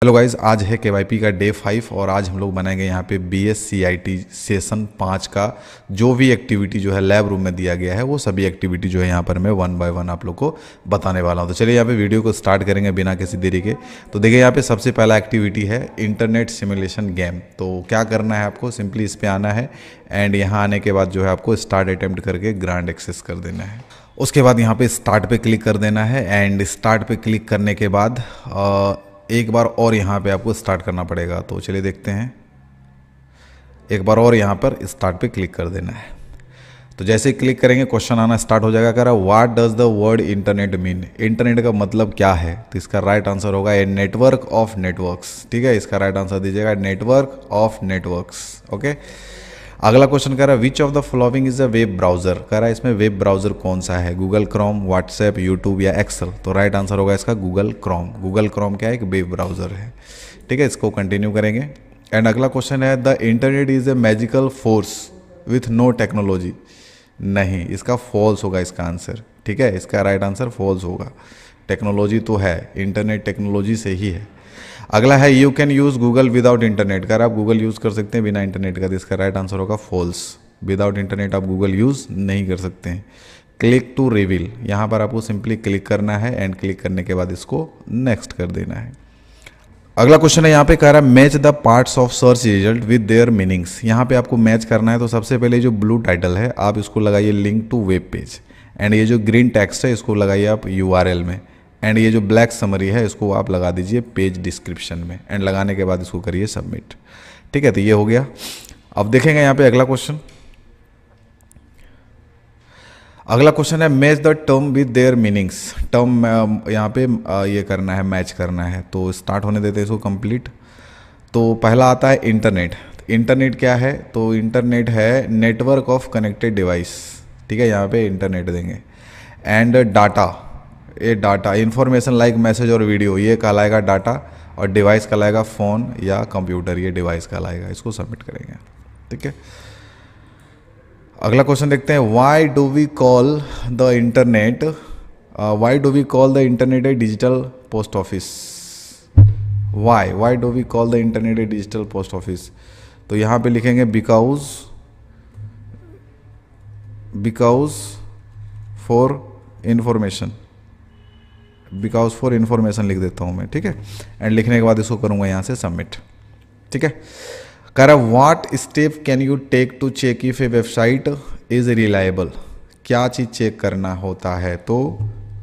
Hello guys, आज है KYP का डे 5 और आज हम लोग बनाएंगे यहाँ पे BSCIT सेशन 5 का जो भी एक्टिविटी जो है लैब रूम में दिया गया है वो सभी एक्टिविटी जो है यहाँ पर मैं 1 बाय 1 आप लोग को बताने वाला हूँ। तो चलिए यहाँ पे वीडियो को स्टार्ट करेंगे बिना किसी देरी के। तो देखिए यहाँ पे सबसे पहला एक्टिविटी है इंटरनेट सिमुलेशन गेम। तो क्या करना है आपको, सिंपली इस पर आना है एंड यहाँ आने के बाद जो है आपको स्टार्ट अटेम्प्ट करके ग्रांड एक्सेस कर देना है। उसके बाद यहाँ पे स्टार्ट पे क्लिक कर देना है एंड स्टार्ट पे क्लिक करने के बाद एक बार और यहाँ पे आपको स्टार्ट करना पड़ेगा। तो चलिए देखते हैं, एक बार और यहाँ पर स्टार्ट पे क्लिक कर देना है। तो जैसे ही क्लिक करेंगे क्वेश्चन आना स्टार्ट हो जाएगा। कह रहा what does the word internet mean, internet का मतलब क्या है। तो इसका राइट आंसर होगा ए नेटवर्क ऑफ नेटवर्क्स। ठीक है, इसका राइट आंसर दीजिएगा नेटवर्क ऑफ नेटवर्क्स। ओके, अगला क्वेश्चन कह रहा है which of the following is a web browser. कह रहा है इसमें वेब ब्राउजर कौन सा है, गूगल क्रोम, व्हाट्सएप, यूट्यूब या एक्सेल। तो राइट आंसर होगा इसका गूगल क्रोम। गूगल क्रोम क्या है, एक वेब ब्राउजर है। ठीक है, इसको कंटिन्यू करेंगे। एंड अगला क्वेश्चन है the internet is a magical force with no technology. नहीं, इसका फॉल्स होगा इसका आंसर। ठीक है, इसका राइट आंसर फॉल्स होगा। टेक्नोलॉजी तो है, इंटरनेट टेक्नोलॉजी से ही है। अगला है you can use Google without internet. अगर आप गूगल यूज़ कर सकते हैं बिना इंटरनेट का, तो इसका राइट आंसर होगा फॉल्स। विदाउट इंटरनेट आप गूगल यूज़ नहीं कर सकते हैं। क्लिक टू रिवील, यहाँ पर आपको सिंपली क्लिक करना है एंड क्लिक करने के बाद इसको नेक्स्ट कर देना है। अगला क्वेश्चन है यहाँ पे कह रहा है match the parts of search result with their meanings. यहाँ पे आपको मैच करना है। तो सबसे पहले जो ब्लू टाइटल है आप इसको लगाइए link to web page and ये जो ग्रीन टेक्स्ट है इसको लगाइए आप URL में एंड ये जो ब्लैक समरी है इसको आप लगा दीजिए पेज डिस्क्रिप्शन में एंड लगाने के बाद इसको करिए सबमिट। ठीक है, तो ये हो गया। अब देखेंगे यहाँ पे अगला क्वेश्चन। अगला क्वेश्चन है match the term with their meanings. Term यहाँ पे ये करना है, मैच करना है। तो स्टार्ट होने देते हैं इसको कंप्लीट। तो पहला आता है इंटरनेट। इंटरनेट क्या है, तो इंटरनेट है नेटवर्क ऑफ कनेक्टेड डिवाइस। ठीक है, यहाँ पे इंटरनेट देंगे। एंड डाटा, ये डाटा इंफॉर्मेशन लाइक मैसेज और वीडियो ये कहलाएगा डाटा, और डिवाइस कहलाएगा फ़ोन या कंप्यूटर, ये डिवाइस कहलाएगा। इसको सबमिट करेंगे। ठीक है, अगला क्वेश्चन देखते हैं why do we call the internet a digital post office. Why do we call the internet a digital post office. तो यहाँ पे लिखेंगे बिकॉज फॉर इंफॉर्मेशन लिख देता हूँ मैं। ठीक है, एंड लिखने के बाद इसको करूँगा यहाँ से सबमिट। ठीक है, कह रहा है what step can you take to check if a website is reliable. क्या चीज़ चेक करना होता है, तो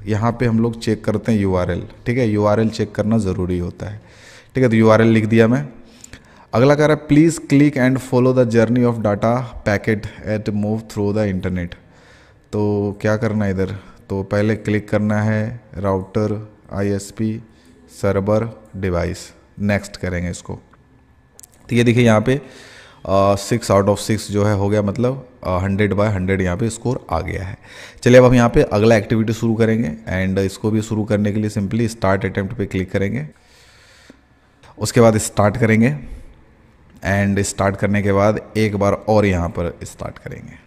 यहाँ पे हम लोग चेक करते हैं URL। ठीक है, URL चेक करना ज़रूरी होता है। ठीक है, तो URL लिख दिया मैं। अगला कह रहा है please click and follow the journey of data packet at move through the internet. तो क्या करना है इधर, तो पहले क्लिक करना है router, ISP, server, device, next करेंगे इसको। तो ये देखिए यहाँ पे 6 आउट ऑफ 6 जो है हो गया, मतलब 100/100 यहाँ पे स्कोर आ गया है। चलिए अब हम यहाँ पे अगला एक्टिविटी शुरू करेंगे एंड इसको भी शुरू करने के लिए सिंपली स्टार्ट अटेम्प्ट पे क्लिक करेंगे। उसके बाद स्टार्ट करेंगे एंड स्टार्ट करने के बाद एक बार और यहाँ पर स्टार्ट करेंगे।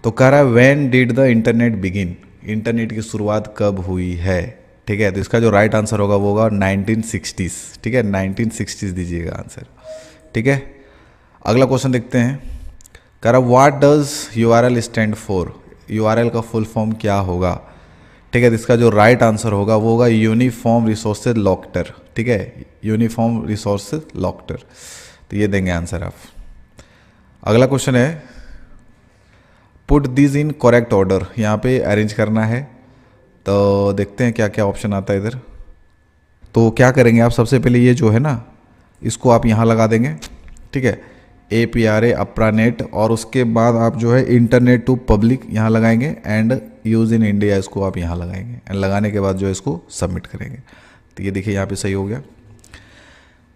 तो कह रहा है when did the internet begin, internet की शुरुआत कब हुई है। ठीक है, तो इसका जो राइट आंसर होगा वो होगा 1960s। ठीक है, 1960s दीजिएगा आंसर। ठीक है, अगला क्वेश्चन देखते हैं। कह रहा what does URL stand for, URL का फुल फॉर्म क्या होगा। ठीक है, तो इसका जो राइट आंसर होगा वो होगा यूनिफॉर्म रिसोर्सेज लॉक्टर। ठीक है, यूनिफॉर्म रिसोर्सेज लॉक्टर। तो ये देंगे आंसर आप। अगला क्वेश्चन है put this in correct order, यहाँ पे अरेंज करना है। तो देखते हैं क्या क्या ऑप्शन आता है इधर। तो क्या करेंगे आप, सबसे पहले ये जो है ना इसको आप यहाँ लगा देंगे। ठीक है, APRA अप्रानेट, और उसके बाद आप जो है इंटरनेट टू पब्लिक यहाँ लगाएंगे एंड यूज़ इन इंडिया इसको आप यहाँ लगाएंगे एंड लगाने के बाद जो है इसको सबमिट करेंगे। तो ये देखिए यहाँ पे सही हो गया।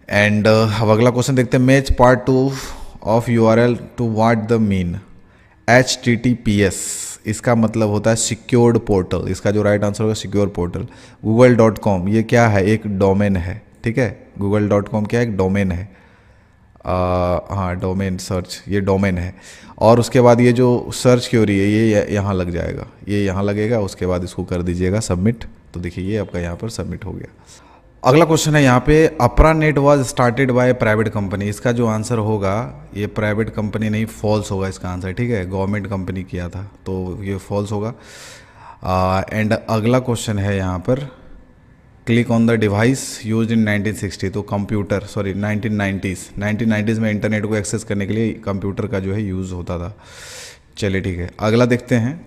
एंड अब अगला क्वेश्चन देखते हैं match part 2 of URL to what the mean. HTTPS इसका मतलब होता है सिक्योर्ड पोर्टल। इसका जो राइट आंसर होगा सिक्योर पोर्टल। google.com ये क्या है, एक डोमेन है। ठीक है, google.com क्या है, एक डोमेन है। हाँ, डोमेन सर्च, ये डोमेन है। और उसके बाद ये जो सर्च क्वेरी है ये यहाँ लग जाएगा, ये यहाँ लगेगा। उसके बाद इसको कर दीजिएगा सबमिट। तो देखिए ये आपका यहाँ पर सबमिट हो गया। अगला क्वेश्चन है यहाँ पे, अपरा net was started by private company. इसका जो आंसर होगा ये प्राइवेट कंपनी नहीं, फॉल्स होगा इसका आंसर, ठीक है, गवर्नमेंट कंपनी किया था, तो ये फॉल्स होगा। एंड अगला क्वेश्चन है यहाँ पर, click on the device used in 1960। तो कंप्यूटर, सॉरी 1990s में इंटरनेट को एक्सेस करने के लिए कंप्यूटर का जो है यूज़ होता था। चलिए ठीक है, अगला देखते हैं,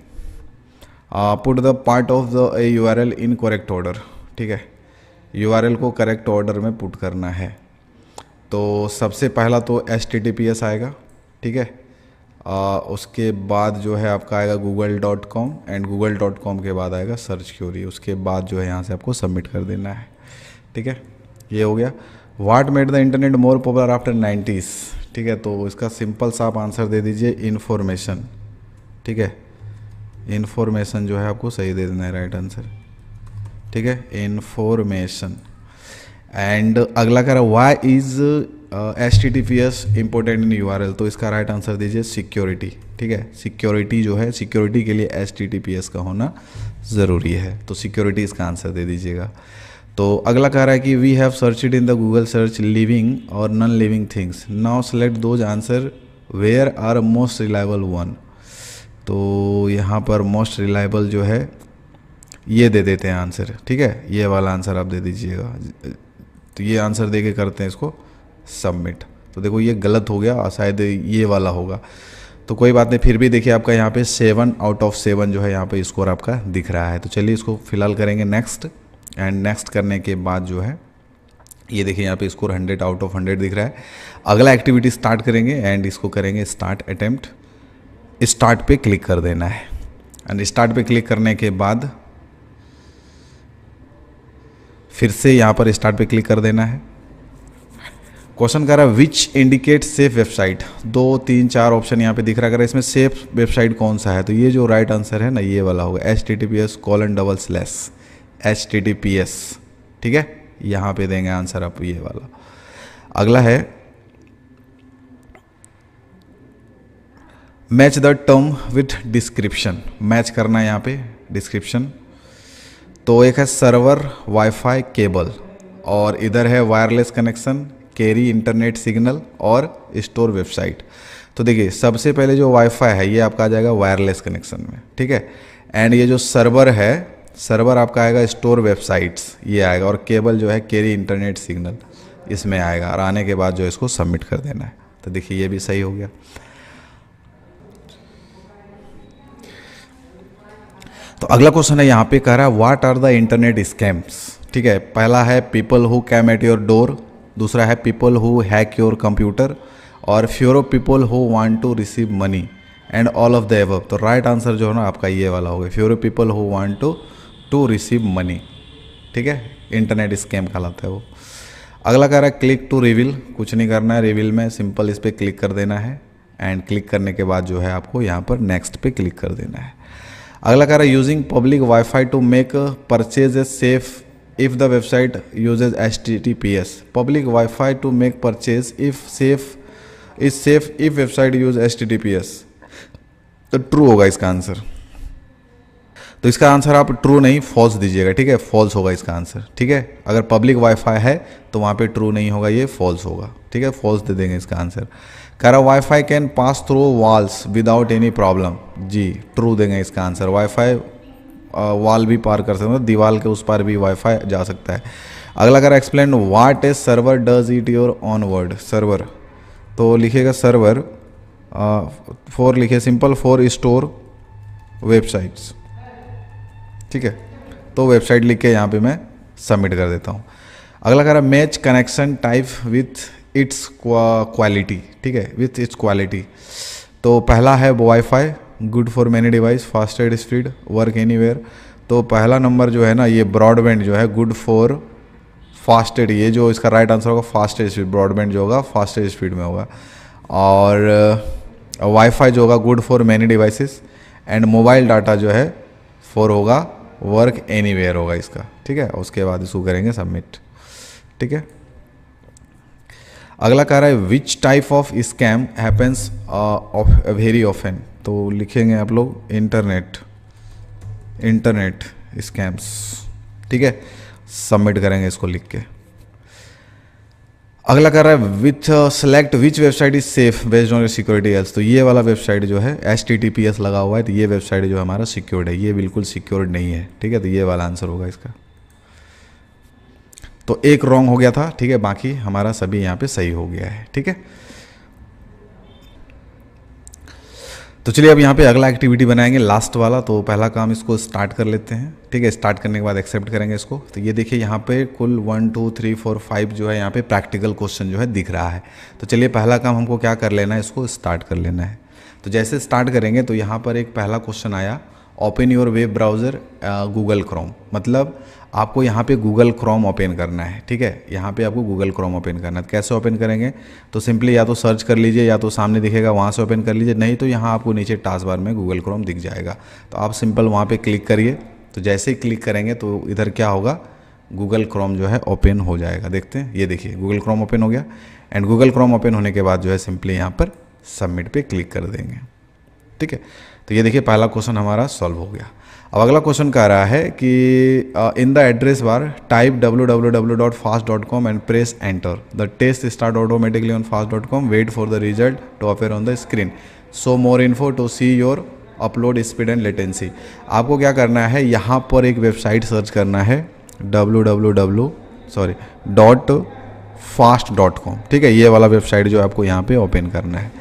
put the part of the URL in correct order. ठीक है, URL को करेक्ट ऑर्डर में पुट करना है। तो सबसे पहला तो HTTPS आएगा, ठीक है, उसके बाद जो है आपका आएगा google.com एंड google.com के बाद आएगा सर्च क्यूरी। उसके बाद जो है यहाँ से आपको सबमिट कर देना है, ठीक है, ये हो गया। What made the internet more popular after 90s। ठीक है, तो इसका सिंपल सा आप आंसर दे दीजिए इन्फॉर्मेशन। ठीक है, इन्फॉर्मेशन जो है आपको सही दे देना है, राइट आंसर, ठीक है, इन्फॉर्मेशन। एंड अगला कह रहा है why is HTTPS important in URL। तो इसका राइट आंसर दीजिए सिक्योरिटी। ठीक है, सिक्योरिटी जो है, सिक्योरिटी के लिए HTTPS का होना ज़रूरी है, तो सिक्योरिटी इसका आंसर दे दीजिएगा। तो अगला कह रहा है कि we have searched in the Google search living और non living things, now select those answer where are most reliable one. तो यहाँ पर मोस्ट रिलायबल जो है ये दे देते हैं आंसर, ठीक है, ये वाला आंसर आप दे दीजिएगा। तो ये आंसर दे के करते हैं इसको सबमिट। तो देखो ये गलत हो गया, शायद ये वाला होगा, तो कोई बात नहीं, फिर भी देखिए आपका यहाँ पे 7 आउट ऑफ 7 जो है यहाँ पे स्कोर आपका दिख रहा है। तो चलिए इसको फिलहाल करेंगे नेक्स्ट, एंड नेक्स्ट करने के बाद जो है ये देखिए यहाँ पे स्कोर 100 आउट ऑफ 100 दिख रहा है। अगला एक्टिविटी स्टार्ट करेंगे एंड इसको करेंगे स्टार्ट अटेम्प्ट। स्टार्ट पे क्लिक कर देना है, एंड स्टार्ट पे क्लिक करने के बाद फिर से यहाँ पर स्टार्ट पे क्लिक कर देना है। क्वेश्चन कर रहा है which indicate safe website. 2 3 4 option यहाँ पे दिख रहा है, इसमें सेफ वेबसाइट कौन सा है, तो ये जो राइट आंसर है ना ये वाला होगा, HTTPS:// HTTPS। ठीक है, यहाँ पे देंगे आंसर आप ये वाला। अगला है match the term with description. Match करना है यहाँ पे डिस्क्रिप्शन। तो एक है सर्वर, वाईफाई, केबल, और इधर है wireless connection, carry internet signal और स्टोर वेबसाइट। तो देखिए सबसे पहले जो वाईफाई है ये आपका आ जाएगा वायरलेस कनेक्शन में, ठीक है, एंड ये जो सर्वर है, सर्वर आपका आएगा स्टोर वेबसाइट्स, ये आएगा, और केबल जो है कैरी इंटरनेट सिग्नल इसमें आएगा, और आने के बाद जो इसको सबमिट कर देना है। तो देखिए ये भी सही हो गया। तो अगला क्वेश्चन है यहाँ पे कह रहा है what are the internet scams. ठीक है, पहला है people who came at your door, दूसरा है people who hack your computer, और fewer of people who want to receive money, and all of the above. तो राइट आंसर जो है ना आपका ये वाला होगा, fewer of people who want to receive money. ठीक है, इंटरनेट स्कैम कहलाता है वो। अगला कह रहा है क्लिक टू रिवील, कुछ नहीं करना है, रिवील में सिंपल इस पर क्लिक कर देना है, एंड क्लिक करने के बाद जो है आपको यहाँ पर नेक्स्ट पे क्लिक कर देना है। अगला कह रहा है using public wifi to make purchase a safe if the website uses HTTPS। Public wifi to make purchase if safe if website use HTTPS। तो ट्रू होगा इसका आंसर। तो इसका आंसर आप ट्रू नहीं फॉल्स दीजिएगा, ठीक है, फॉल्स होगा इसका आंसर। ठीक है, अगर पब्लिक वाईफाई है तो वहाँ पे ट्रू नहीं होगा, ये फॉल्स होगा। ठीक है, फॉल्स दे देंगे इसका आंसर। कह रहा wifi can pass through walls without any problem. जी ट्रू देंगे इसका आंसर। वाईफाई वॉल भी पार कर सकते हैं, दीवार के उस पार भी वाईफाई जा सकता है। अगला कर explain what A server does it your on word. Server तो लिखिएगा सर्वर, फॉर लिखिए सिंपल, फॉर स्टोर वेबसाइट्स। ठीक है, तो वेबसाइट लिख के यहाँ पे मैं सबमिट कर देता हूँ। अगला कह रहा match connection type with its quality. ठीक है, विथ इट्स क्वालिटी। तो पहला है wifi, good for many device, fastest speed, work anywhere. तो पहला नंबर जो है ना ये ब्रॉडबैंड जो है गुड फॉर फास्टेस्ट, ये जो इसका राइट आंसर होगा फास्टेस्ट स्पीड, ब्रॉडबैंड जो होगा फास्टेस्ट स्पीड में होगा। और वाईफाई जो होगा good for many devices, and mobile data जो है फॉर होगा वर्क एनीवेयर होगा इसका। ठीक है, उसके बाद इसको करेंगे सबमिट। ठीक है, अगला कह रहा है which type of scam happens very often. तो लिखेंगे आप लोग इंटरनेट स्कैम्स। ठीक है, सबमिट करेंगे इसको लिख के। अगला कर रहा है with select which website is safe based on security else. तो ये वाला वेबसाइट जो है HTTPS लगा हुआ है, तो ये वेबसाइट जो हमारा सिक्योर्ड है, ये बिल्कुल सिक्योर्ड नहीं है, ठीक है। तो ये वाला आंसर होगा इसका। तो एक रॉन्ग हो गया था, ठीक है, बाकी हमारा सभी यहाँ पे सही हो गया है, ठीक है। तो चलिए अब यहाँ पे अगला एक्टिविटी बनाएंगे, लास्ट वाला। तो पहला काम इसको स्टार्ट कर लेते हैं, ठीक है। स्टार्ट करने के बाद एक्सेप्ट करेंगे इसको। तो ये देखिए यहाँ पे कुल 1 2 3 4 5 जो है यहाँ पे प्रैक्टिकल क्वेश्चन जो है दिख रहा है। तो चलिए पहला काम हमको क्या कर लेना है, इसको स्टार्ट कर लेना है। तो जैसे स्टार्ट करेंगे तो यहाँ पर एक पहला क्वेश्चन आया, open your web browser Google Chrome. मतलब आपको यहाँ पे गूगल क्रोम ओपन करना है, ठीक है। यहाँ पे आपको गूगल क्रोम ओपन करना है। कैसे ओपन करेंगे, तो सिंपली या तो सर्च कर लीजिए या तो सामने दिखेगा वहाँ से ओपन कर लीजिए, नहीं तो यहाँ आपको नीचे टास्क बार में गूगल क्रोम दिख जाएगा। तो आप सिंपल वहाँ पे क्लिक करिए। तो जैसे ही क्लिक करेंगे तो इधर क्या होगा, गूगल क्रोम जो है ओपन हो जाएगा। देखते हैं, ये देखिए गूगल क्रोम ओपन हो गया। एंड गूगल क्रोम ओपन होने के बाद जो है सिंपली यहाँ पर सबमिट पे क्लिक कर देंगे, ठीक है। तो ये देखिए पहला क्वेश्चन हमारा सॉल्व हो गया। अब अगला क्वेश्चन कह रहा है कि in the address bar type www.fast.com and press enter. The test start automatically on fast.com, wait for the result to appear on the screen, so more info to see your upload speed and latency. आपको क्या करना है, यहाँ पर एक website search करना है www.fast.com, ठीक है। ये वाला वेबसाइट जो आपको यहाँ पे ओपन करना है।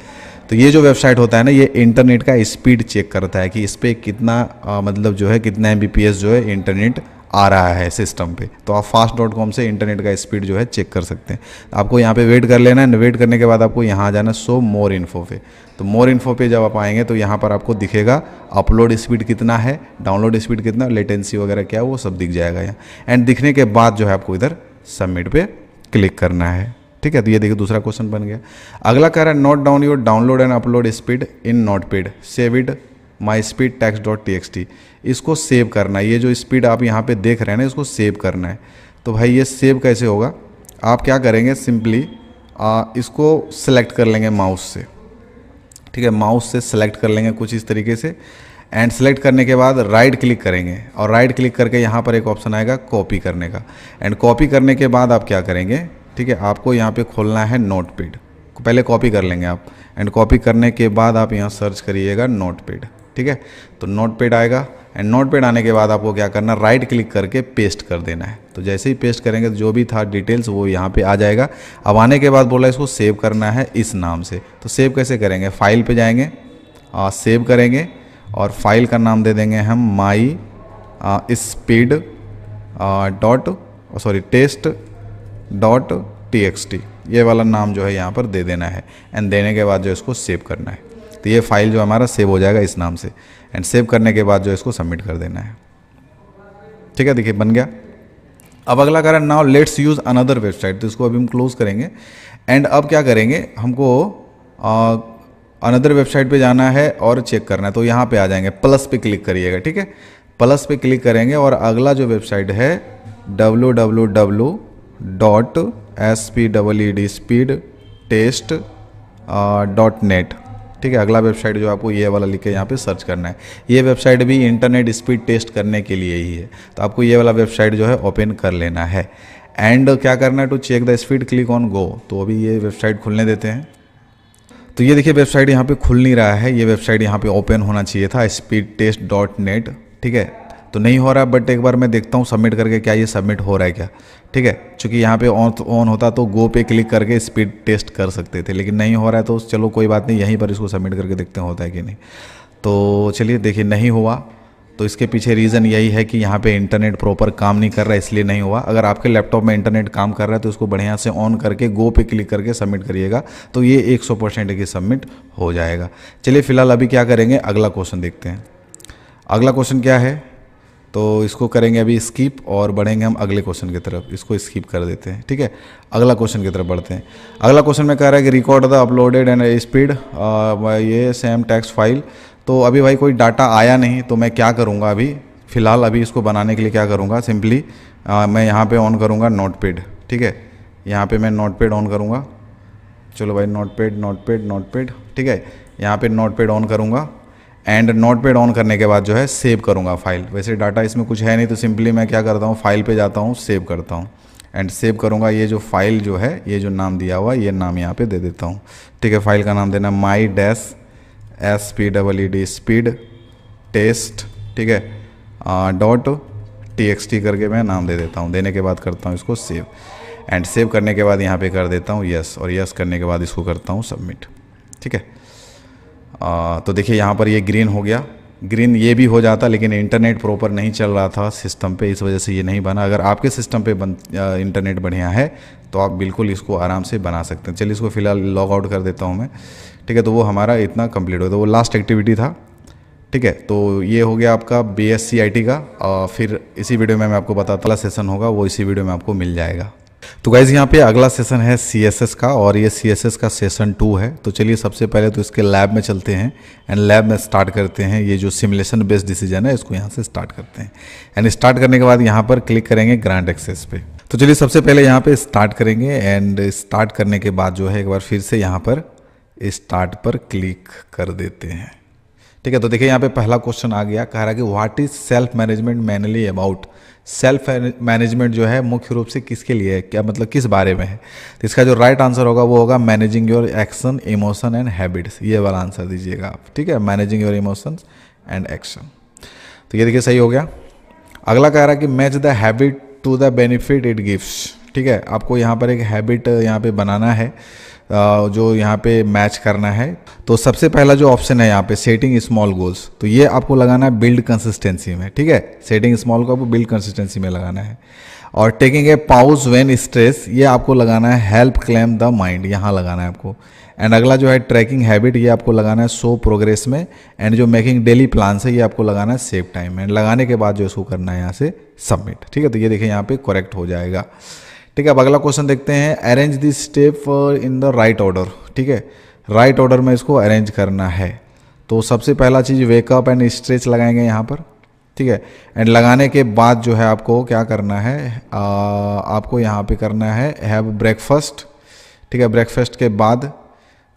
तो ये जो वेबसाइट होता है ना, ये इंटरनेट का स्पीड चेक करता है कि इस पर कितना मतलब जो है कितना MBPS जो है इंटरनेट आ रहा है सिस्टम पे। तो आप fast.com से इंटरनेट का स्पीड जो है चेक कर सकते हैं। आपको यहाँ पे वेट कर लेना है। वेट करने के बाद आपको यहाँ आ जाना सो मोर इन्फो पे। तो मोर इन्फो पे जब आप आएंगे तो यहाँ पर आपको दिखेगा अपलोड स्पीड कितना है, डाउनलोड स्पीड कितना, लेटेंसी वगैरह क्या है, वो सब दिख जाएगा यहाँ। एंड दिखने के बाद जो है आपको इधर सबमिट पे क्लिक करना है, ठीक है। तो ये देखिए दूसरा क्वेश्चन बन गया। अगला कह रहा है note down your download and upload speed in notepad, save it my speed text.txt। इसको सेव करना है। ये जो स्पीड आप यहाँ पे देख रहे हैं ना, इसको सेव करना है। तो भाई ये सेव कैसे होगा, आप क्या करेंगे, सिंपली इसको सेलेक्ट कर लेंगे माउस से, ठीक है। माउस से सेलेक्ट कर लेंगे कुछ इस तरीके से। एंड सेलेक्ट करने के बाद राइट क्लिक करेंगे और राइट क्लिक करके यहाँ पर एक ऑप्शन आएगा कॉपी करने का। एंड कॉपी करने के बाद आप क्या करेंगे, ठीक है, आपको यहाँ पे खोलना है नोटपैड। पहले कॉपी कर लेंगे आप। एंड कॉपी करने के बाद आप यहाँ सर्च करिएगा नोटपैड, ठीक है। तो नोटपैड आएगा। एंड नोटपैड आने के बाद आपको क्या करना, राइट क्लिक करके पेस्ट कर देना है। तो जैसे ही पेस्ट करेंगे तो जो भी था डिटेल्स वो यहाँ पे आ जाएगा। अब आने के बाद बोला इसको सेव करना है इस नाम से। तो सेव कैसे करेंगे, फाइल पे जाएंगे, सेव करेंगे और फाइल का नाम दे देंगे हम माई स्पीड टेस्ट.txt। ये वाला नाम जो है यहाँ पर दे देना है। एंड देने के बाद जो इसको सेव करना है। तो ये फाइल जो हमारा सेव हो जाएगा इस नाम से। एंड सेव करने के बाद जो इसको सबमिट कर देना है, ठीक है। देखिए बन गया। अब अगला कह रहा है now let's use another website. तो इसको अभी हम क्लोज करेंगे। एंड अब क्या करेंगे, हमको अनदर वेबसाइट पे जाना है और चेक करना है। तो यहाँ पे आ जाएंगे, प्लस पे क्लिक करिएगा, ठीक है। प्लस पे क्लिक करेंगे और अगला जो वेबसाइट है www.speedspeedtest.net, ठीक है। अगला वेबसाइट जो आपको ये वाला लिख के यहाँ पे सर्च करना है। ये वेबसाइट भी इंटरनेट स्पीड टेस्ट करने के लिए ही है। तो आपको ये वाला वेबसाइट जो है ओपन कर लेना है। एंड क्या करना है, to check the speed click on go. तो अभी ये वेबसाइट खुलने देते हैं। तो ये देखिए वेबसाइट यहाँ पे खुल नहीं रहा है। ये वेबसाइट यहाँ पे ओपन होना चाहिए था, speedtest.net, ठीक है। तो नहीं हो रहा, बट एक बार मैं देखता हूँ सबमिट करके क्या ये सबमिट हो रहा है क्या, ठीक है। चूँकि यहाँ पे ऑन होता तो गो पे क्लिक करके स्पीड टेस्ट कर सकते थे, लेकिन नहीं हो रहा है। तो चलो कोई बात नहीं, यहीं पर इसको सबमिट करके देखते हैं होता है कि नहीं। तो चलिए देखिए नहीं हुआ। तो इसके पीछे रीज़न यही है कि यहाँ पे इंटरनेट प्रॉपर काम नहीं कर रहा है, इसलिए नहीं हुआ। अगर आपके लैपटॉप में इंटरनेट काम कर रहा है तो इसको बढ़िया से ऑन करके गो पे क्लिक करके सबमिट करिएगा, तो ये 100% की सबमिट हो जाएगा। चलिए फिलहाल अभी क्या करेंगे, अगला क्वेश्चन देखते हैं। अगला क्वेश्चन क्या है, तो इसको करेंगे अभी स्किप और बढ़ेंगे हम अगले क्वेश्चन की तरफ। इसको स्किप कर देते हैं, ठीक है। अगला क्वेश्चन की तरफ बढ़ते हैं। अगला क्वेश्चन में कह रहा है कि record the uploaded and speed ये सेम टेक्स्ट फाइल। तो अभी भाई कोई डाटा आया नहीं, तो मैं क्या करूँगा अभी फ़िलहाल, अभी इसको बनाने के लिए क्या करूँगा, सिंपली मैं यहाँ पे ऑन करूँगा नोटपैड, ठीक है। यहाँ पे मैं नोटपैड ऑन करूँगा। चलो भाई नोटपैड, ठीक है। यहाँ पे नोटपैड ऑन करूँगा। एंड नोटपैड ऑन करने के बाद जो है सेव करूँगा फाइल। वैसे डाटा इसमें कुछ है नहीं तो सिंपली मैं क्या करता हूँ, फाइल पे जाता हूँ, सेव करता हूँ एंड सेव करूँगा। ये जो फाइल जो है, ये जो नाम दिया हुआ है, ये नाम यहाँ पे दे देता हूँ, ठीक है। फाइल का नाम देना my dash speed speed test, ठीक है, .txt करके मैं नाम दे देता हूँ। देने के बाद करता हूँ इसको सेव एंड सेव करने के बाद यहाँ पे कर देता हूँ यस, और यस करने के बाद इसको करता हूँ सबमिट, ठीक है। तो देखिए यहाँ पर ये ग्रीन हो गया। ग्रीन ये भी हो जाता लेकिन इंटरनेट प्रॉपर नहीं चल रहा था सिस्टम पे, इस वजह से ये नहीं बना। अगर आपके सिस्टम पे इंटरनेट बढ़िया है तो आप बिल्कुल इसको आराम से बना सकते हैं। चलिए इसको फिलहाल लॉग आउट कर देता हूँ मैं, ठीक है। तो वो हमारा इतना कंप्लीट हो गया, तो वो लास्ट एक्टिविटी था, ठीक है। तो ये हो गया आपका BSc IT का। फिर इसी वीडियो में मैं आपको बताता अगला सेशन होगा, वो इसी वीडियो में आपको मिल जाएगा। तो गाइज़ यहाँ पे अगला सेशन है CSS का, और ये CSS का सेशन 2 है। तो चलिए सबसे पहले तो इसके लैब में चलते हैं एंड लैब में स्टार्ट करते हैं। ये जो सिमुलेशन बेस्ड डिसीजन है इसको यहाँ से स्टार्ट करते हैं एंड स्टार्ट करने के बाद यहाँ पर क्लिक करेंगे ग्रांट एक्सेस पे। तो चलिए सबसे पहले यहाँ पे स्टार्ट करेंगे एंड स्टार्ट करने के बाद जो है एक बार फिर से यहाँ पर स्टार्ट पर क्लिक कर देते हैं, ठीक है। तो देखिए यहाँ पे पहला क्वेश्चन आ गया, कह रहा है कि what is self management mainly about. Self management जो है मुख्य रूप से किसके लिए है, क्या मतलब किस बारे में है। तो इसका जो राइट आंसर होगा वो होगा managing your action, emotion and habits. ये वाला आंसर दीजिएगा आप, ठीक है, managing your emotions and action. तो ये देखिए सही हो गया। अगला कह रहा है कि match the habit to the benefit it gives, ठीक है। आपको यहाँ पर एक हैबिट यहाँ पे बनाना है, जो यहाँ पे मैच करना है। तो सबसे पहला जो ऑप्शन है यहाँ पे सेटिंग स्मॉल गोल्स, तो ये आपको लगाना है बिल्ड कंसिस्टेंसी में, ठीक है। सेटिंग स्मॉल को आपको बिल्ड कंसिस्टेंसी में लगाना है। और taking a pause when stress, ये आपको लगाना है हेल्प क्लेम द माइंड, यहाँ लगाना है आपको। एंड अगला जो है ट्रैकिंग हैबिट, ये आपको लगाना है शो प्रोग्रेस में। एंड जो मेकिंग डेली प्लान है ये आपको लगाना है सेव टाइम में। एंड लगाने के बाद जो इसको करना है यहाँ से सबमिट, ठीक है। तो ये देखिए यहाँ पे करेक्ट हो जाएगा, ठीक है। अब अगला क्वेश्चन देखते हैं, arrange the step in the right order, ठीक है। राइट ऑर्डर में इसको अरेंज करना है। तो सबसे पहला चीज़ वेकअप एंड स्ट्रेच लगाएंगे यहाँ पर, ठीक है। एंड लगाने के बाद जो है आपको क्या करना है, आपको यहाँ पे करना है हैव ब्रेकफास्ट, ठीक है। ब्रेकफास्ट के बाद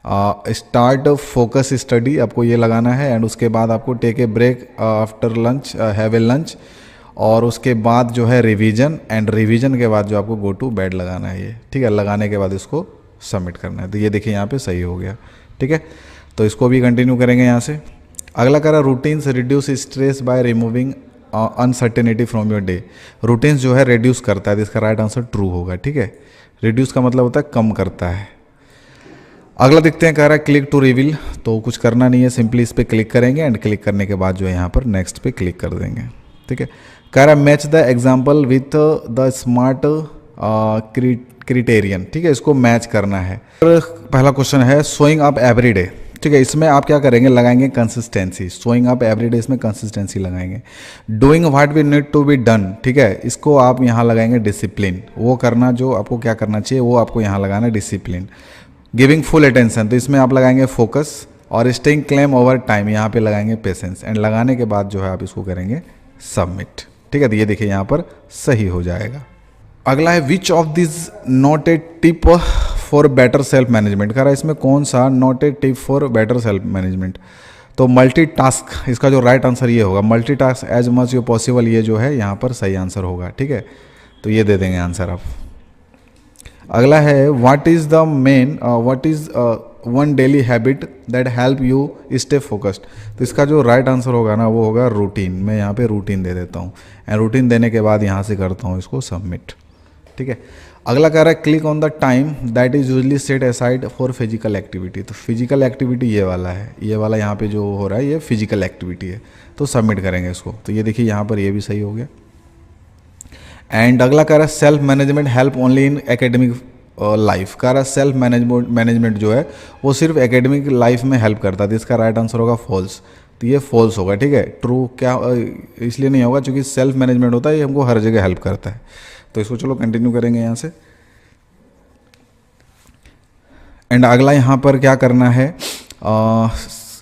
स्टार्ट फोकस स्टडी, आपको ये लगाना है। एंड उसके बाद आपको take a break after lunch, have a lunch. और उसके बाद जो है रिवीजन, एंड रिवीजन के बाद जो आपको गो टू बेड लगाना है ये, ठीक है। लगाने के बाद इसको सबमिट करना है। तो ये देखिए यहाँ पे सही हो गया, ठीक है। तो इसको भी कंटिन्यू करेंगे यहाँ से। अगला कह रहा है routines reduce stress by removing uncertainty from your day. Routines जो है रिड्यूस करता है, तो इसका राइट आंसर ट्रू होगा, ठीक है। रिड्यूस का मतलब होता है कम करता है। अगला देखते हैं, कह रहा है क्लिक टू रिवील, तो कुछ करना नहीं है, सिंपली इस पर क्लिक करेंगे एंड क्लिक करने के बाद जो है यहाँ पर नेक्स्ट पे क्लिक कर देंगे, ठीक है। कह रहा है match the example with the smart criterion, ठीक है। इसको मैच करना है। पहला क्वेश्चन है सोइंग अप एवरी डे, ठीक है। इसमें आप क्या करेंगे, लगाएंगे consistency. Showing up every day, इसमें कंसिस्टेंसी लगाएंगे। Doing what we need to be done, ठीक है। इसको आप यहाँ लगाएंगे डिसिप्लिन, वो करना जो आपको क्या करना चाहिए वो आपको यहाँ लगाना है डिसिप्लिन। गिविंग फुल अटेंशन, तो इसमें आप लगाएंगे फोकस। और स्टेइंग क्लेम ओवर टाइम, यहाँ पे लगाएंगे पेशेंस। एंड लगाने के बाद जो है आप इसको करेंगे सबमिट, ठीक है। तो ये देखिए यहाँ पर सही हो जाएगा। अगला है which of this not a tip for better self management. कह रहा है इसमें कौन सा not a tip for better self management. तो मल्टीटास्क, इसका जो राइट आंसर ये होगा multitask as much you possible, ये जो है यहाँ पर सही आंसर होगा, ठीक है। तो ये दे देंगे आंसर आप। अगला है what is the main what is one daily habit that help you stay focused. तो इसका जो राइट आंसर होगा ना वो होगा रूटीन। मैं यहाँ पे रूटीन दे देता हूँ एंड रूटीन देने के बाद यहाँ से करता हूँ इसको सबमिट, ठीक है। अगला कह रहा है click on the time that is usually set aside for physical activity. तो फिजिकल एक्टिविटी ये वाला है, ये वाला यहाँ पे जो हो रहा है ये फिजिकल एक्टिविटी है, तो सबमिट करेंगे इसको। तो ये देखिए यहाँ पर ये भी सही हो गया। एंड अगला कह रहा है self management help only in academic life. कह रहा है सेल्फ मैनेजमेंट जो है वो सिर्फ एकेडमिक लाइफ में हेल्प करता है, तो इसका राइट आंसर होगा फॉल्स। तो ये फॉल्स होगा, ठीक है। ट्रू क्या इसलिए नहीं होगा क्योंकि सेल्फ मैनेजमेंट होता है ये हमको हर जगह हेल्प करता है। तो इसको चलो कंटिन्यू करेंगे यहाँ से। एंड अगला यहाँ पर क्या करना है,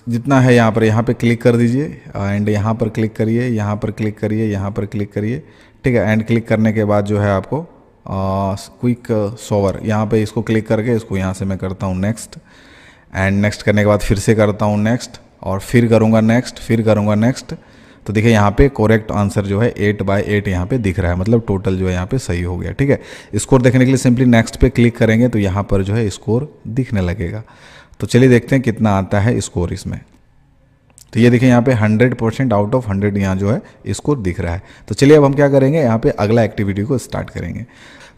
जितना है यहाँ पे क्लिक कर दीजिए। एंड यहाँ पर क्लिक करिए, यहाँ पर क्लिक करिए, यहाँ पर क्लिक करिए, ठीक है। एंड क्लिक करने के बाद जो है आपको क्विक सोवर यहाँ पे इसको क्लिक करके इसको यहाँ से मैं करता हूँ नेक्स्ट। एंड नेक्स्ट करने के बाद फिर से करता हूँ नेक्स्ट। और फिर करूँगा नेक्स्ट, फिर करूँगा नेक्स्ट, तो देखिए यहाँ पे करेक्ट आंसर जो है 8/8 यहाँ पे दिख रहा है, मतलब टोटल जो है यहाँ पे सही हो गया। ठीक है, स्कोर देखने के लिए सिंपली नेक्स्ट पे क्लिक करेंगे तो यहाँ पर जो है स्कोर दिखने लगेगा। तो चलिए देखते हैं कितना आता है स्कोर इसमें। तो ये देखिए यहाँ पे 100% आउट ऑफ 100 यहाँ जो है स्कोर दिख रहा है। तो चलिए अब हम क्या करेंगे, यहाँ पे अगला एक्टिविटी को स्टार्ट करेंगे।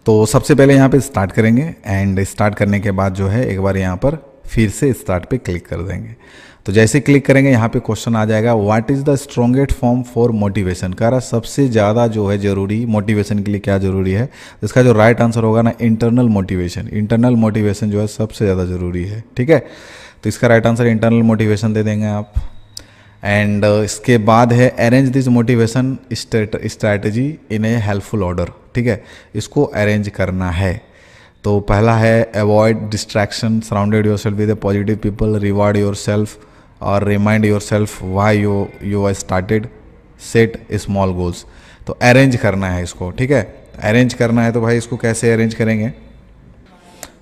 तो सबसे पहले यहाँ पे स्टार्ट करेंगे एंड स्टार्ट करने के बाद जो है एक बार यहाँ पर फिर से स्टार्ट पे क्लिक कर देंगे। तो जैसे क्लिक करेंगे यहाँ पे क्वेश्चन आ जाएगा, what is the strongest form for motivation. कह रहा सबसे ज़्यादा जो है जरूरी मोटिवेशन के लिए क्या जरूरी है। इसका जो राइट आंसर होगा ना, इंटरनल मोटिवेशन। इंटरनल मोटिवेशन जो है सबसे ज़्यादा ज़रूरी है। ठीक है, तो इसका राइट आंसर इंटरनल मोटिवेशन दे देंगे आप। एंड इसके बाद है arrange this motivation strategy in a helpful order. ठीक है, इसको अरेंज करना है। तो पहला है avoid distraction, surrounded yourself with a positive people, reward yourself और remind yourself why you are started, set small goals. तो अरेंज करना है इसको। ठीक है, अरेंज करना है तो भाई इसको कैसे अरेंज करेंगे,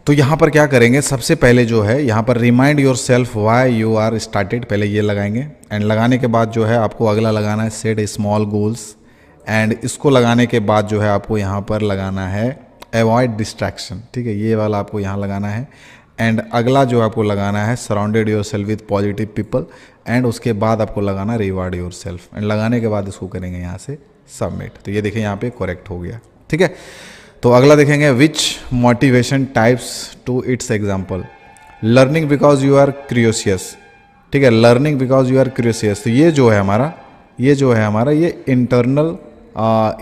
तो यहाँ पर क्या करेंगे, सबसे पहले जो है यहाँ पर remind yourself why you are started, पहले ये लगाएंगे एंड लगाने के बाद जो है आपको अगला लगाना है सेट स्मॉल गोल्स एंड इसको लगाने के बाद जो है आपको यहाँ पर लगाना है अवॉइड डिस्ट्रैक्शन। ठीक है, ये वाला आपको यहाँ लगाना है एंड अगला जो आपको लगाना है surrounded your self with positive people and उसके बाद आपको लगाना रिवार्ड योर सेल्फ एंड लगाने के बाद इसको करेंगे यहाँ से सबमिट। तो ये देखिए यहाँ पे करेक्ट हो गया। ठीक है, तो अगला देखेंगे which motivation types to its example, learning because you are curious. ठीक है, learning because you are curious, तो ये जो है हमारा ये इंटरनल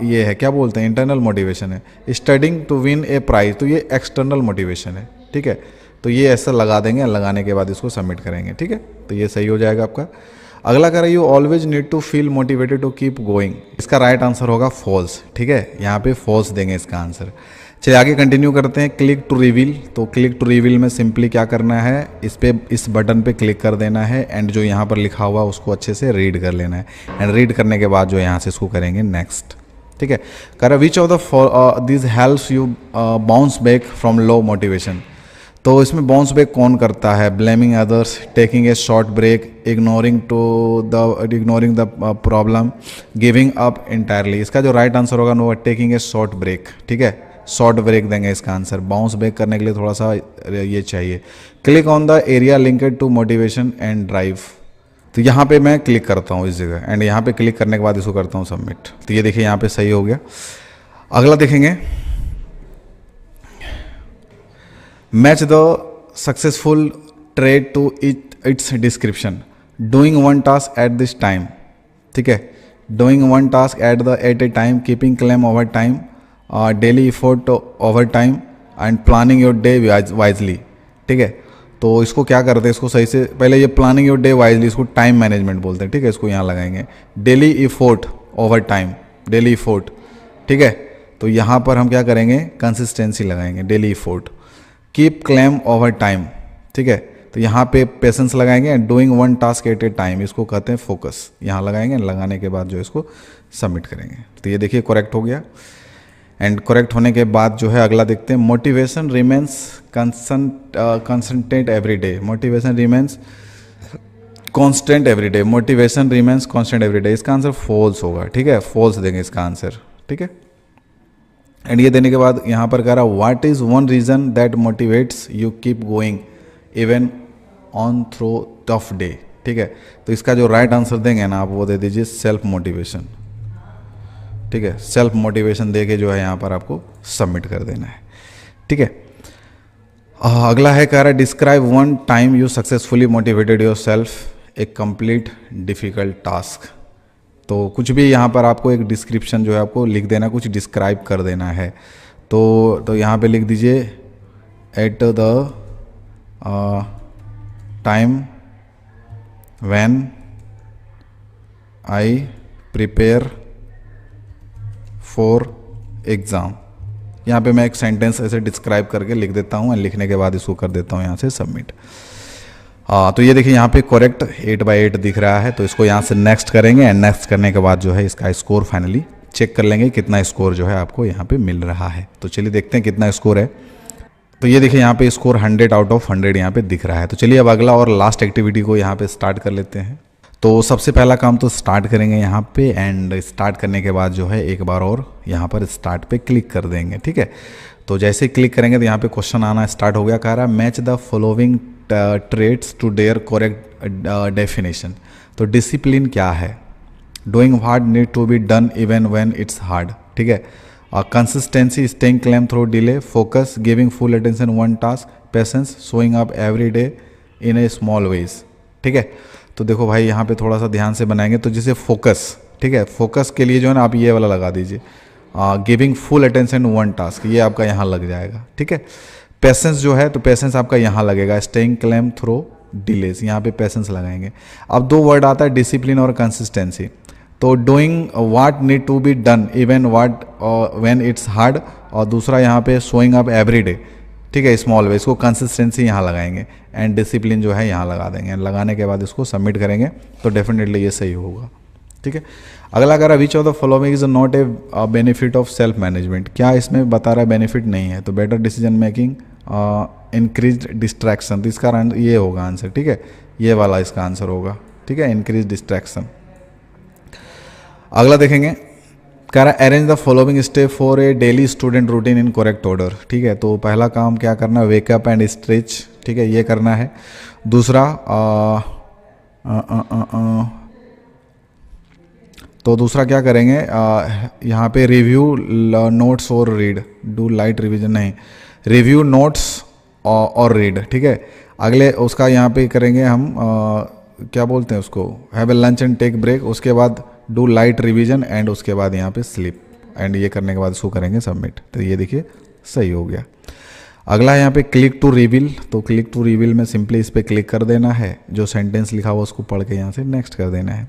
ये है, क्या बोलते हैं, इंटरनल मोटिवेशन है। Studying to win a prize, तो ये एक्सटर्नल मोटिवेशन है। ठीक है, तो ये ऐसा लगा देंगे, लगाने के बाद इसको सबमिट करेंगे। ठीक है, तो ये सही हो जाएगा आपका। अगला कह रहा है you always need to feel motivated to keep going, इसका राइट आंसर होगा फॉल्स। ठीक है, यहाँ पे फॉल्स देंगे इसका आंसर। चलिए आगे कंटिन्यू करते हैं। क्लिक टू रिवील, तो क्लिक टू रिवील में सिंपली क्या करना है, इस बटन पे क्लिक कर देना है एंड जो यहाँ पर लिखा हुआ उसको अच्छे से रीड कर लेना है एंड रीड करने के बाद जो यहाँ से इसको करेंगे नेक्स्ट। ठीक है, कह रहा which of the this helps you bounce back from low motivation, तो इसमें बाउंस बैक कौन करता है, blaming others, taking a short break, ignoring the problem, giving up entirely. इसका जो राइट आंसर होगा वो टेकिंग ए शॉर्ट ब्रेक। ठीक है, शॉर्ट ब्रेक देंगे इसका आंसर। बाउंस बैक करने के लिए थोड़ा सा ये चाहिए। Click on the area linked to motivation and drive, तो यहाँ पे मैं क्लिक करता हूँ इस जगह एंड यहाँ पे क्लिक करने के बाद इसको करता हूँ सबमिट। तो ये देखिए यहाँ पे सही हो गया। अगला देखेंगे match the successful trade to its description, doing one task at this time. ठीक है, doing one task at a time, keeping calm over time, daily effort over time and planning your day wisely. ठीक है, तो इसको क्या करते हैं, इसको सही से पहले ये प्लानिंग योर डे वाइजली, इसको टाइम मैनेजमेंट बोलते हैं। ठीक है, इसको यहाँ लगाएंगे daily effort over time, daily effort. ठीक है, तो यहाँ पर हम क्या करेंगे, कंसिस्टेंसी लगाएंगे, daily effort, keep claim over time. ठीक है, तो यहाँ पे पेशेंस लगाएंगे and doing one task at a time, इसको कहते हैं फोकस, यहाँ लगाएंगे। लगाने के बाद जो इसको सबमिट करेंगे। तो ये देखिए करेक्ट हो गया एंड करेक्ट होने के बाद जो है अगला देखते हैं, motivation remains constant every day, motivation remains constant every day, motivation remains constant every day. इसका आंसर फॉल्स होगा। ठीक है, फॉल्स देंगे इसका आंसर। ठीक है, एंड ये देने के बाद यहाँ पर कह रहा what is one reason that motivates you keep going even on through tough day. ठीक है, तो इसका जो राइट आंसर देंगे ना आप वो दे दीजिए सेल्फ मोटिवेशन। ठीक है, सेल्फ मोटिवेशन दे के जो है यहाँ पर आपको सबमिट कर देना है। ठीक है, अगला है कह रहा है describe one time you successfully motivated your self A complete difficult task. तो कुछ भी यहाँ पर आपको एक डिस्क्रिप्शन जो है आपको लिख देना, कुछ डिस्क्राइब कर देना है। तो यहाँ पे लिख दीजिए at the time when I prepare for exam. यहाँ पे मैं एक सेंटेंस ऐसे डिस्क्राइब करके लिख देता हूँ एंड लिखने के बाद इसको कर देता हूँ यहाँ से सबमिट। तो ये देखिए यहाँ पे करेक्ट 8/8 दिख रहा है। तो इसको यहाँ से नेक्स्ट करेंगे एंड नेक्स्ट करने के बाद जो है इसका स्कोर फाइनली चेक कर लेंगे कितना स्कोर जो है आपको यहाँ पे मिल रहा है। तो चलिए देखते हैं कितना स्कोर है। तो ये देखिए यहाँ पे स्कोर 100 आउट ऑफ 100 यहाँ पे दिख रहा है। तो चलिए अब अगला और लास्ट एक्टिविटी को यहाँ पे स्टार्ट कर लेते हैं। तो सबसे पहला काम तो स्टार्ट करेंगे यहाँ पे, एंड स्टार्ट करने के बाद जो है एक बार और यहाँ पर स्टार्ट पे क्लिक कर देंगे, ठीक है। तो जैसे ही क्लिक करेंगे तो यहाँ पे क्वेश्चन आना स्टार्ट हो गया, कह रहा है match the following traits to their correct definition. तो डिसिप्लिन क्या है, doing what need to be done even when it's hard, ठीक है। Consistency, staying calm through delay, focus, giving full attention one task, patience, showing up every day in a small ways, ठीक है। तो देखो भाई यहाँ पे थोड़ा सा ध्यान से बनाएंगे। तो जैसे फोकस, ठीक है, फोकस के लिए जो है ना आप ये वाला लगा दीजिए, giving full attention one task, ये आपका यहाँ लग जाएगा, ठीक है। पेशेंस जो है तो पेशेंस आपका यहाँ लगेगा, स्टेइंग क्लेम थ्रू डिलेस, यहाँ पे पेशेंस लगाएंगे। अब दो वर्ड आता है डिसिप्लिन और कंसिस्टेंसी। तो doing what need to be done even what when it's hard, और दूसरा यहाँ पे शोइंग अप एवरी डे, ठीक है, स्मॉल वे, इसको कंसिस्टेंसी यहाँ लगाएंगे, एंड डिसिप्लिन जो है यहाँ लगा देंगे। लगाने के बाद इसको सबमिट करेंगे तो डेफिनेटली ये सही होगा, ठीक है। अगला कह रहा which of the following is not a benefit of self management, क्या इसमें बता रहा है बेनिफिट नहीं है। तो better decision making, increase distraction, तो इसका ये होगा आंसर, ठीक है, ये वाला इसका आंसर होगा, ठीक है, इंक्रीज डिस्ट्रैक्शन। अगला देखेंगे, कह रहा है arrange the following step for a daily student routine in correct order, ठीक है। तो पहला काम क्या करना है, वेकअप एंड स्ट्रेच, ठीक है, ये करना है। दूसरा तो दूसरा क्या करेंगे, यहाँ पे रिव्यू नोट्स और रीड, डू लाइट रिविजन नहीं, रिव्यू नोट्स और रीड, ठीक है। अगले उसका यहाँ पे करेंगे हम क्या बोलते हैं उसको, have a lunch and take break, उसके बाद डू लाइट रिवीजन, एंड उसके बाद यहाँ पे स्लीप, एंड ये करने के बाद इसको करेंगे सबमिट। तो ये देखिए सही हो गया। अगला यहाँ पे क्लिक टू रिवील, तो क्लिक टू रिवील में सिंपली इस पर क्लिक कर देना है, जो सेंटेंस लिखा हुआ उसको पढ़ के यहाँ से नेक्स्ट कर देना है।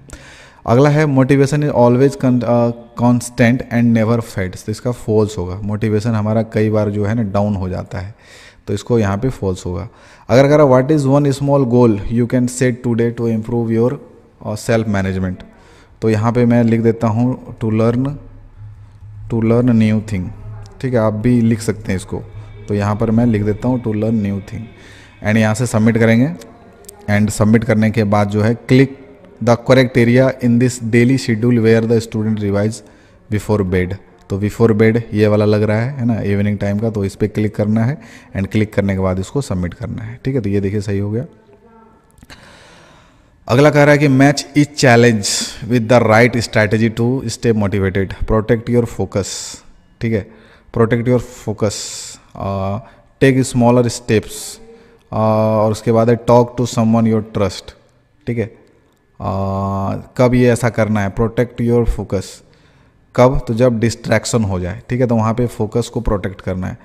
अगला है motivation is always constant and never fades, तो इसका फॉल्स होगा, मोटिवेशन हमारा कई बार जो है ना डाउन हो जाता है, तो इसको यहाँ पे फॉल्स होगा। अगर कह रहा what is one small goal you can set today to improve your self management, तो यहाँ पे मैं लिख देता हूँ टू लर्न न्यू थिंग, ठीक है, आप भी लिख सकते हैं इसको। तो यहाँ पर मैं लिख देता हूँ to learn new thing, and यहाँ से सबमिट करेंगे। एंड सबमिट करने के बाद जो है click the correct area in this daily schedule where the student revise before bed, तो बिफोर बेड ये वाला लग रहा है ना, इवनिंग टाइम का, तो इस पर क्लिक करना है, एंड क्लिक करने के बाद इसको सबमिट करना है, ठीक है। तो ये देखिए सही हो गया। अगला कह रहा है कि match each challenge with the right strategy to stay motivated, protect your focus, ठीक है, protect your focus, take smaller steps, और उसके बाद है talk to someone your trust, ठीक है। कब ये ऐसा करना है, प्रोटेक्ट योर फोकस, कब, तो जब डिस्ट्रैक्शन हो जाए, ठीक है, तो वहाँ पे फोकस को प्रोटेक्ट करना है।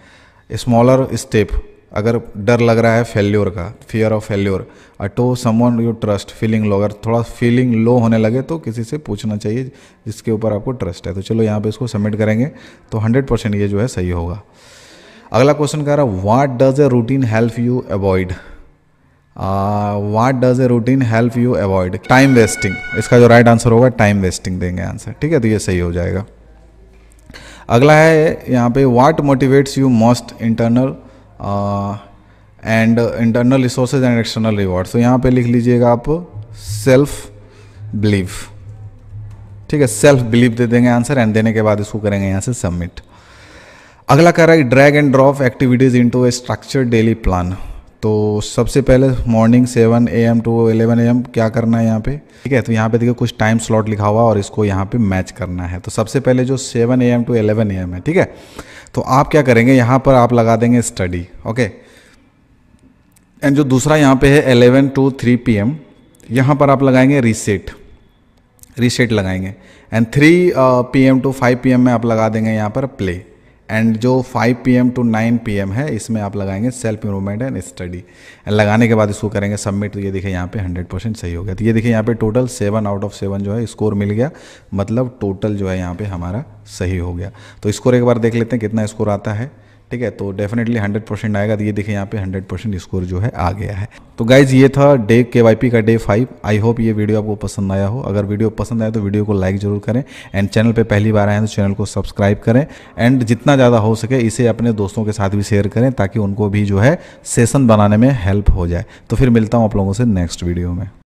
स्मॉलर स्टेप, अगर डर लग रहा है फेल्योर का, fear of failure, to someone you trust, feeling low, अगर थोड़ा फीलिंग लो होने लगे तो किसी से पूछना चाहिए जिसके ऊपर आपको ट्रस्ट है। तो चलो यहाँ पे इसको सबमिट करेंगे तो 100% ये जो है सही होगा। अगला क्वेश्चन कह रहा है what does a routine help you avoid, what does a routine help you avoid time wasting, इसका जो राइट आंसर होगा टाइम वेस्टिंग देंगे आंसर, ठीक है, तो ये सही हो जाएगा। अगला है यहाँ पे what motivates you most internal and internal resources and external rewards, तो यहाँ पे लिख लीजिएगा आप सेल्फ बिलीव, ठीक है, सेल्फ बिलीव दे देंगे आंसर, एंड देने के बाद इसको करेंगे यहाँ से सबमिट। अगला कह रहा है drag and drop activities into A structured daily plan, तो सबसे पहले मॉर्निंग 7 AM टू 11 AM क्या करना है यहाँ पे, ठीक है। तो यहाँ पे देखिए कुछ टाइम स्लॉट लिखा हुआ और इसको यहाँ पे मैच करना है। तो सबसे पहले जो 7 AM टू 11 AM है, ठीक है, तो आप क्या करेंगे यहाँ पर आप लगा देंगे स्टडी, ओके। एंड जो दूसरा यहाँ पे है 11 टू 3 PM, यहाँ पर आप लगाएंगे रीसेट लगाएंगे। एंड 3 PM टू 5 PM में आप लगा देंगे यहाँ पर प्ले। एंड जो 5 PM टू 9 PM है इसमें आप लगाएंगे self improvement and study. And लगाने के बाद इसको करेंगे सबमिट। तो ये देखिए यहाँ पे 100% सही हो गया। तो ये देखिए यहाँ पे टोटल 7 आउट ऑफ 7 जो है स्कोर मिल गया, मतलब टोटल जो है यहाँ पे हमारा सही हो गया। तो स्कोर एक बार देख लेते हैं कितना स्कोर आता है। ठीक है, तो डेफिनेटली 100% आएगा। तो ये देखिए यहाँ पे 100% स्कोर जो है आ गया है। तो गाइज ये था डे KYP का डे 5। आई होप ये वीडियो आपको पसंद आया हो। अगर वीडियो पसंद आया तो वीडियो को लाइक जरूर करें, एंड चैनल पे पहली बार आए हैं तो चैनल को सब्सक्राइब करें, एंड जितना ज़्यादा हो सके इसे अपने दोस्तों के साथ भी शेयर करें ताकि उनको भी जो है सेशन बनाने में हेल्प हो जाए। तो फिर मिलता हूँ आप लोगों से नेक्स्ट वीडियो में।